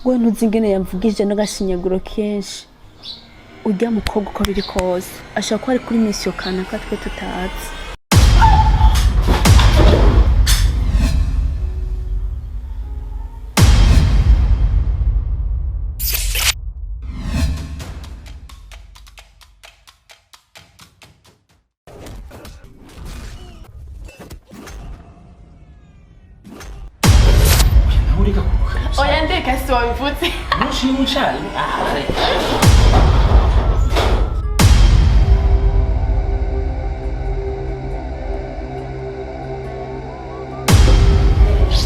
we ntuzi ingene yamvugije n'agashinyaguro kenshi urya mukobwa uko biri kose ashaka ko ari kuri misiyo kanaka twe tutazi. Oya ndeka si wabivutse. Ntushimwe cyane.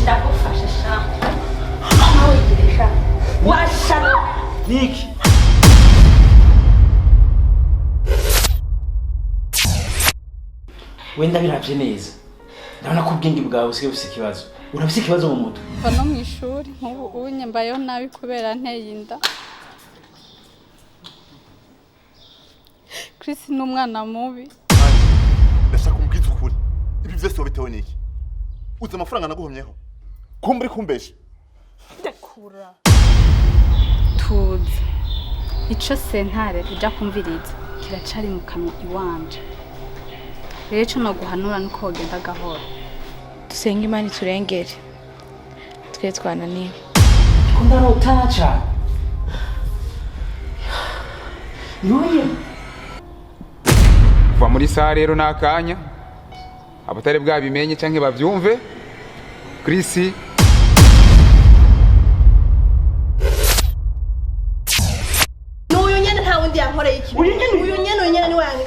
Ndagufasha sha. Nawe igiresha. Washana. Niki. Wenda biravye neza. Ndabona ko ubwenge bwawe usigaye bufise ikibazo. Urafise ikibazo mu mutwe. No mu ishuri nk'ubu unyambayeho nabi kubera nteye inda. Chris ni umwana mubi. Ndashaka umbwiza ukuri. Ibi vyose wabitewe niki? Uzi amafaranga naguhomyeho. Kumburi kumbesha. Ndakura. Tuzi. Ico sentare ija kumviriza kiracari mu kanwa iwanje. Rero ico naguhanura nuko wogenda gahoro. Dusenga Imana iturengere. Twe twananiwe. Kundaro utacha. Yoye. Kuva muri saa rero nakanya abatari bwabimenye canke bavyumve Chris N'uyu nyene nta wundi yankoreye iki. Uyu nyene ni wange.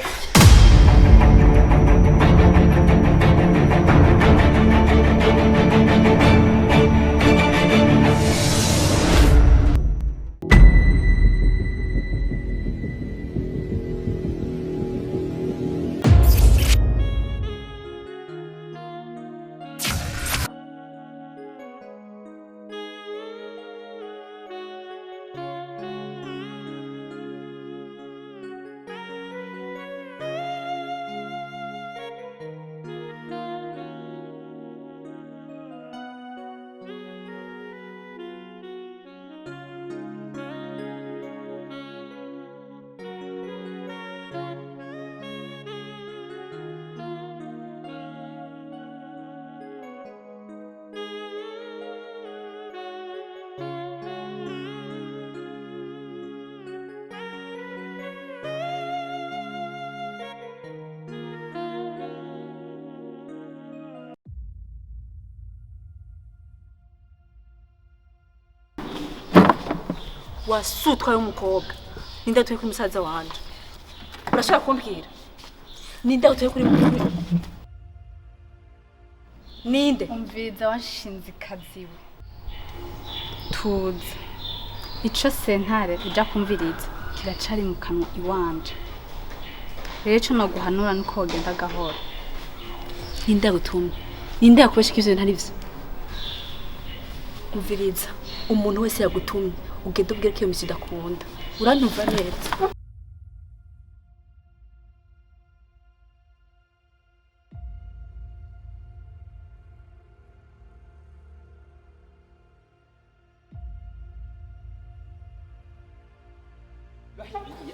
Wasutwa y'umukobwa. Ninde utuye kuri musaza wanje? Urashaka kumbwira? Ninde utuye kuri Ninde? Umviriza washinze ikaziwe. Tuzi. Ico sentare ija kumviriza kiracari mu kanwa iwanje. Rero ico naguhanura nuko wogenda gahoro. Ninde gutumye? Ninde yakubesha ivyo ntari vyo? Umviriza. Umuntu wese yagutumye ugenda ubwira ko iyo misi udakunda. Urantumva neza.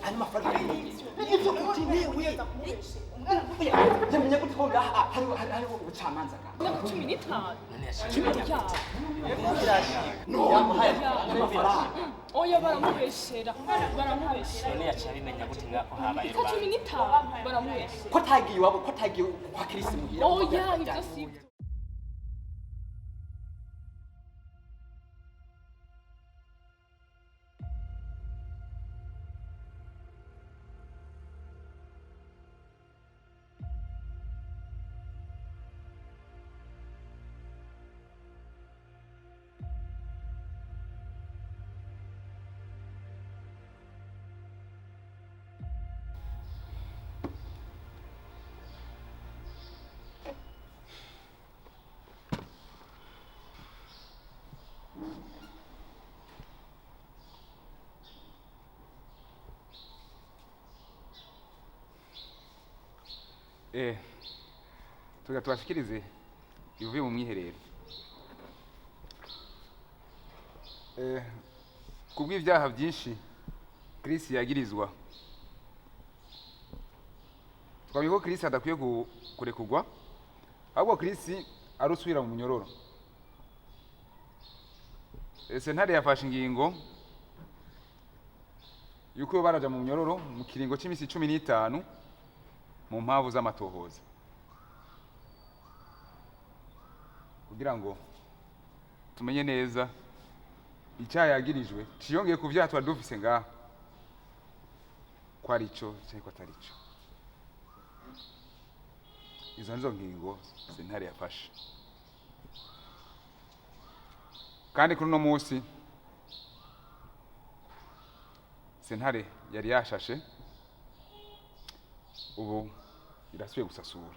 Ani mafaranga ivyo utinewe. Jamenya gutonga hari ubucamanza ka. 15. Oya baramubeshera. None yacari menya gute ngako habaye. 15 baramubeshera. Ko tagiye wabo ko tagiye kwa Chris muhira. Oya ivyo si tubashikirize ivuye mu mwiherero. kubw'ibyaha byinshi Chris yagirizwa twabwiye ko Chris adakwiye kurekurwa ahubwo Chris arusubira mu munyororo. Sentare yafashe ingingo yuko baraja mu munyororo mu kiringo c'imisi 15 mu mpavu z'amatohoza kugira ngo tumenye neza icyaha yagirijwe ciyongeye ku vyaha twari dufise ngaha ko ari cyo cyangwa atari cyo. Izo nizo ngingo sentare yafashe kandi kuri uno munsi sentare yari yashashe ubu irasubiye gusasura.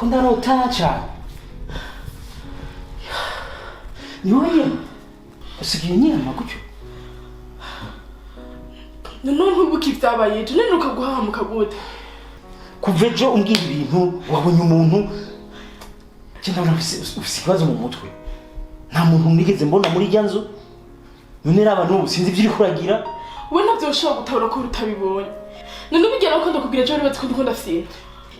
Ndarota cyane. Yoye. Usigiye nyama gutyo. None ntubuke ibyabaye ejo none ukaguhamuka gute? Kuva ejo umbwira ibintu wabonye umuntu cyenda ufise ikibazo mu mutwe. Nta muntu nigeze mbona muri rya nzu. None raba n'ubu sinzi ibyo uri kuragira. We nabyo ushobora gutabura ko utabibonye. None ubigera ko ndakubwira ejo ribatse ko ndikunda afite.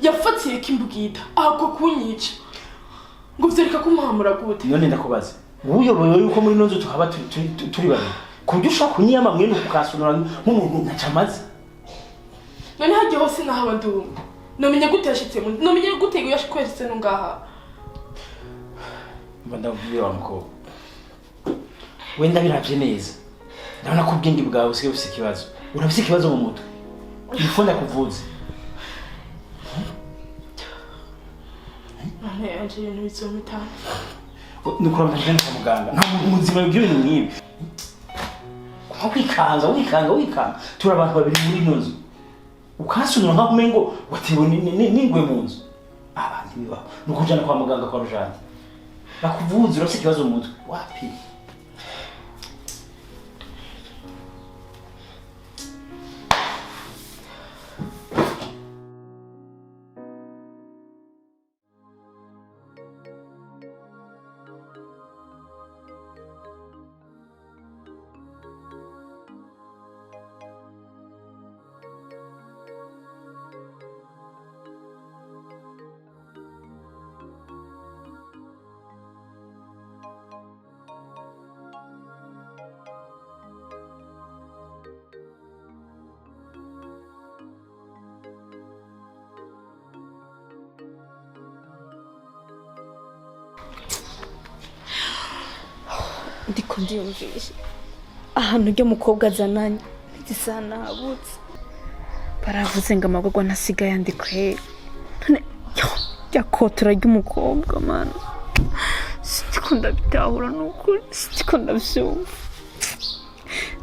Yafatiye kimbugita ahubwo kunyica ngo vyereka kumuhamura gute. None ndakubaza uyoboye yuko muri nonzo tukaba turi babiri kubyo ushaka kunyiyama mwene kukasunura nk'umuntu ntacamaze. None hagiye hose naho ndumva nomenya gute yashitse mu nomenya gute yashkwese no ngaha. Mba ndabwira wa mukobwa wenda biravye neza ndabona ko ubwenge bwawe usigaye ufise ikibazo urafise ikibazo mu mutwe ifonda kuvuza. None anje ibintu bizomita nukora ndagenda kwa muganga nta muzima y'ibintu nk'ibi. Wikanga turi abantu babiri muri nozo ukasunura nka kumengo watewe n'ingwe mu nzu abandi biba nukujana kwa muganga kwa rujandi bakuvuza urafise ikibazo mu mutwe wapi. ndiko ndiyumvisha ahantu ryo mukobwa azananye ntigisana habutse baravuze ngo amagorwa ntasigaye yandikwe none yakotora ry'umukobwa mana siko ndabitahura n'ukuri siko ndabyumva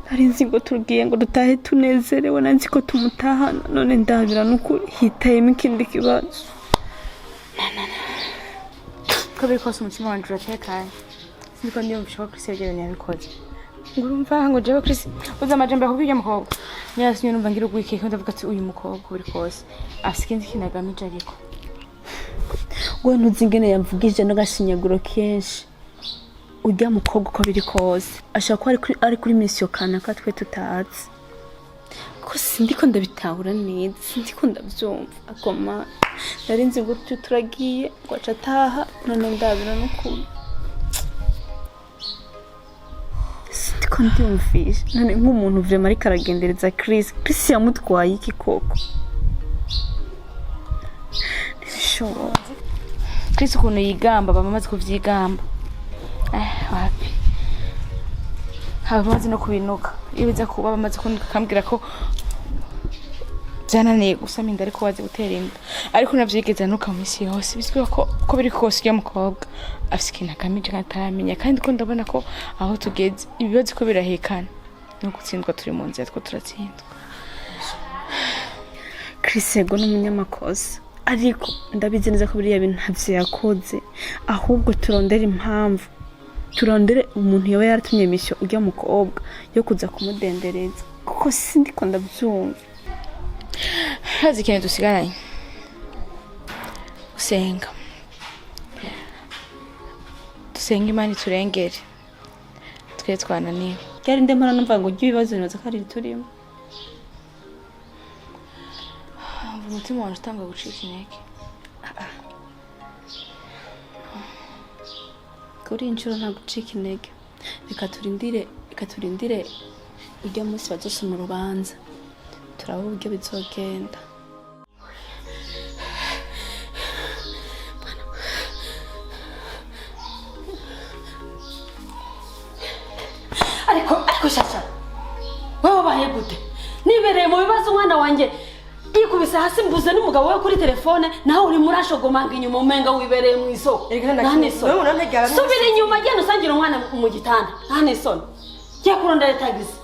nari nzi ngo tugiye ngo dutahe tunezerewe nanzi ko tumutahana none ndabira n'ukuri hitayemo ikindi kibazo kabiri kose umutima wanjye uratekanye niko ndiyumvisha ko Chris yageranye yabikoze ngo urumva ngo jewe Chris uza amajambo yakubwiye umukobwa nyasinye numva ngira ugwike ko ndavuga ati uyu mukobwa uri kose afite ikindi kintu agamije ariko we ntuzi ingene yamvugije n'agashinyaguro kenshi urya mukobwa uko biri kose ashaka ko ari kuri misiyo kanaka twe tutazi ko sindiko ndabitahura neza sindiko ndabyumva akoma nari nzi gutyo turagiye ngo aca ataha none ndabira n'ukuri sindiko ndiyumvisha none nk'umuntu vrema ariko aragendereza Chris yamutwaye iki koko ntibishobora Chris ukuntu yigamba bamaze kuvyigamba wapi bamaze no kubinuka iyo biza kuba bamaze kambwira ko byananiye gusama inda ariko wazi gutera inda ariko navyigeze nuka mu isi yose biswe ko biri kose iyo mukobwa afise ikintu agamije ataramenya kandi ko ndabona ko aho tugeze ibibazo ko birahekana no gutsindwa turi mu nzira two turatsindwa. Chris ego n'umunyamakosa ariko ndabizi neza ko biriya bintu ntavyo yakoze ahubwo turondera impamvu turondere umuntu yoba yaratumye misyo ujya mukobwa yo kuza kumudendereza kuko sindiko ndabyumva. Hazi ikintu dusigaranye gusenga Imana iturengere twe twananiwe ryari ndemara numva ngo ujye ibibazo nibaza ko ari turimo umutima wanjye utanga gucika intege kuri inshuro nta gucika intege reka turindire ujya munsi bazosoma urubanza turaba uburyo bizogenda. ariko shasha wewe wabaye gute nibereye mu bibazo umwana wanjye ikubise hasi mbuze n'umugabo we kuri telefone nawe uri murashogomanga inyuma umenga wibereye mu isoko subira inyuma genda usangira umwana mu gitanda nta n'isoni jya kurondera tagisi.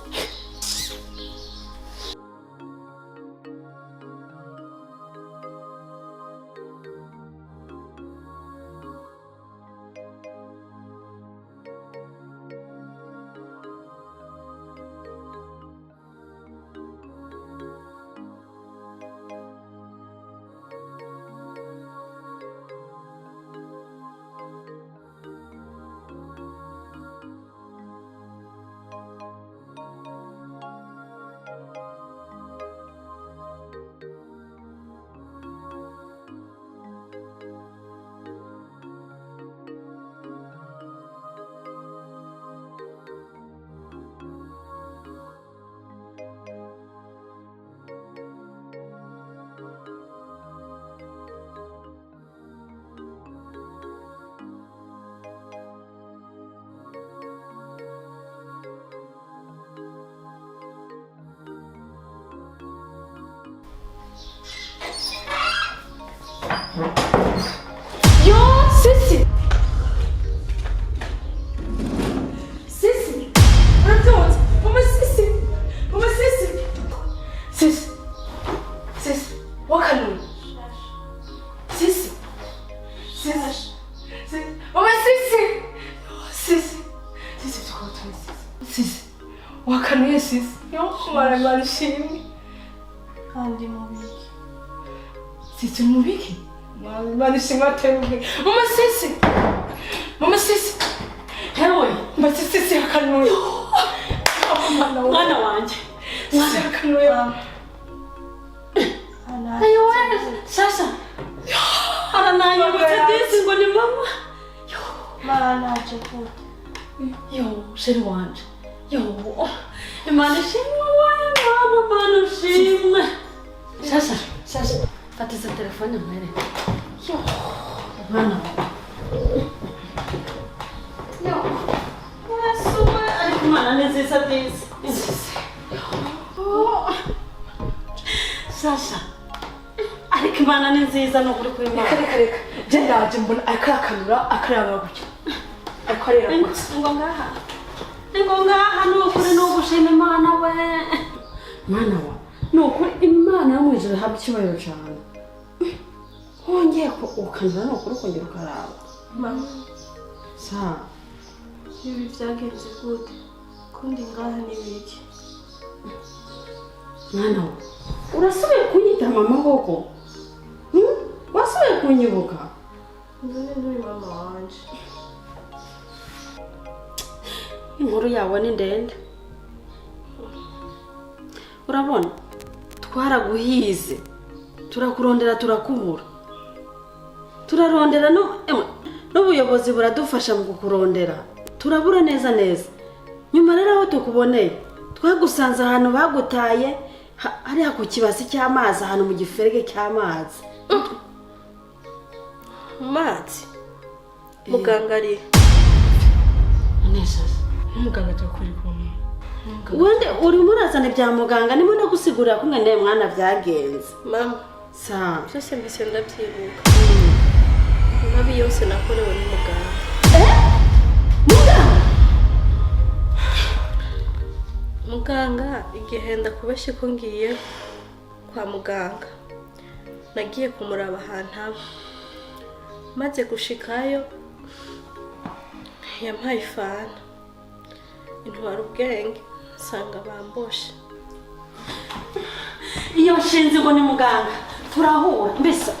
wakanuye sisi yo mara shimwe kandi mubiki sisi mubiki mara shimwe ateruke mama sisi hewe mama sisi yakanuye mwana wanje sisi yakanuye ayo wewe sasa aranaye mutadisi ngo ni mama mana chakula yo sheri wanje yo imana shimwe wewe mana shimwe sasa fata za telefone mwere yo mwana yo wasuwe ariko mana nziza disi sasa ariko imana ni nziza no kuri kuri mwana reka je ndaje mbona akakanura akaraba gutya akarera ngo ngaha nukuri nugushima imana we mwana wa nukuri imana yo mwijuru haba icyubahiro cyane hongeye ko ukanura nukuri ukongera ukaraba mama sa ibi byagenze gute kundi ngaha nibiki mwana wa urasubiye kunyita mama koko wasubiye kunyibuka Nuri mama wanje. Inkuru yawe ni ndende. Urabona twaraguhize turakurondera turakubura turarondera n'ubuyobozi buradufasha mu kukurondera turabura neza neza nyuma rero aho tukuboneye twagusanze ahantu bagutaye hariya ku kibasi cy'amazi ahantu mu giferege cy'amazi. Mazi muganga ari neza muganga tukuri kumwe. wende uri murazana ibya muganga nimo no gusigurira ko mwene mwana byagenze. Mama sa byose mbise ndabyibuka. Mabi yose nakorewe n'umuganga. Muganga igihe ndakubashye ko ngiye kwa muganga nagiye kumuraba ahantu haba maze gushikayo yampaye ifana intwara ubwenge nsanga bamboshe. iyo nshinzi ngo ni muganga turahura mbese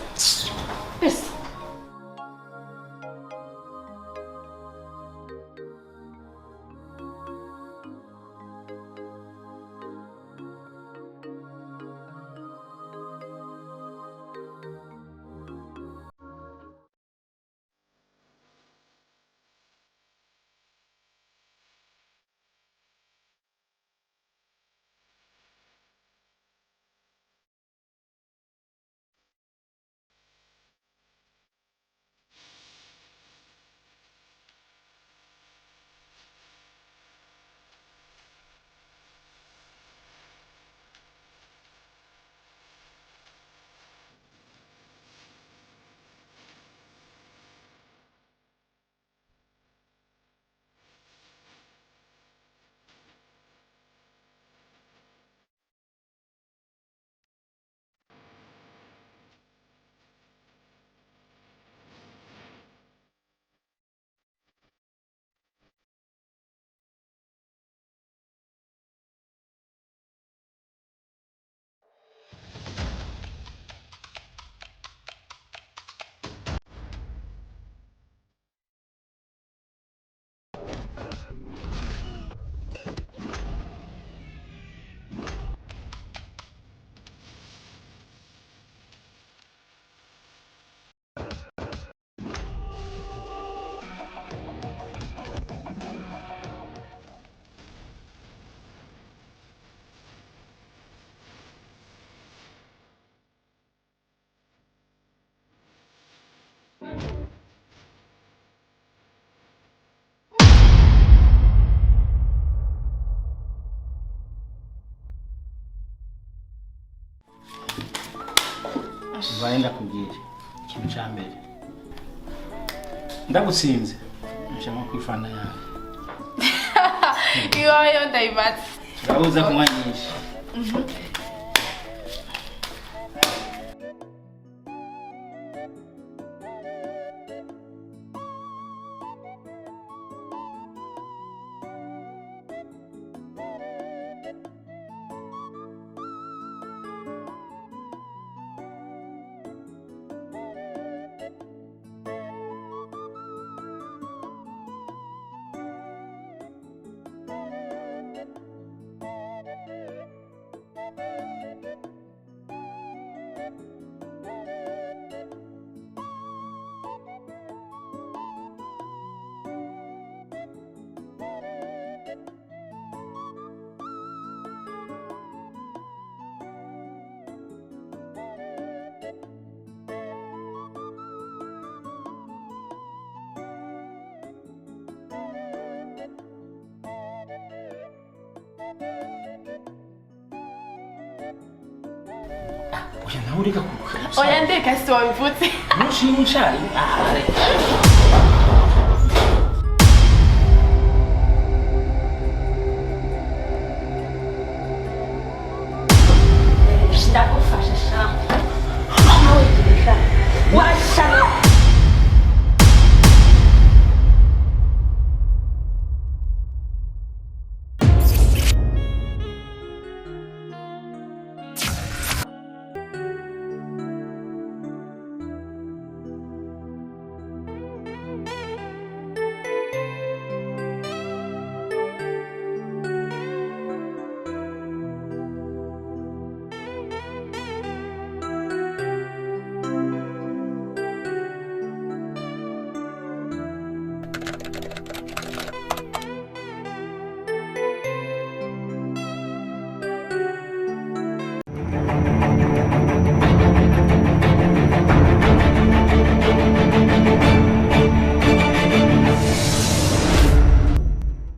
Vaenda kubwira ikintu cya mbere ndagutsinze nshaka kwifana yawe iwayo ndayibatse urabuza kunywa nyinshi. Oya nawe ureka kuruka. oya ndeka si wabivutse Ntushimwe nshari.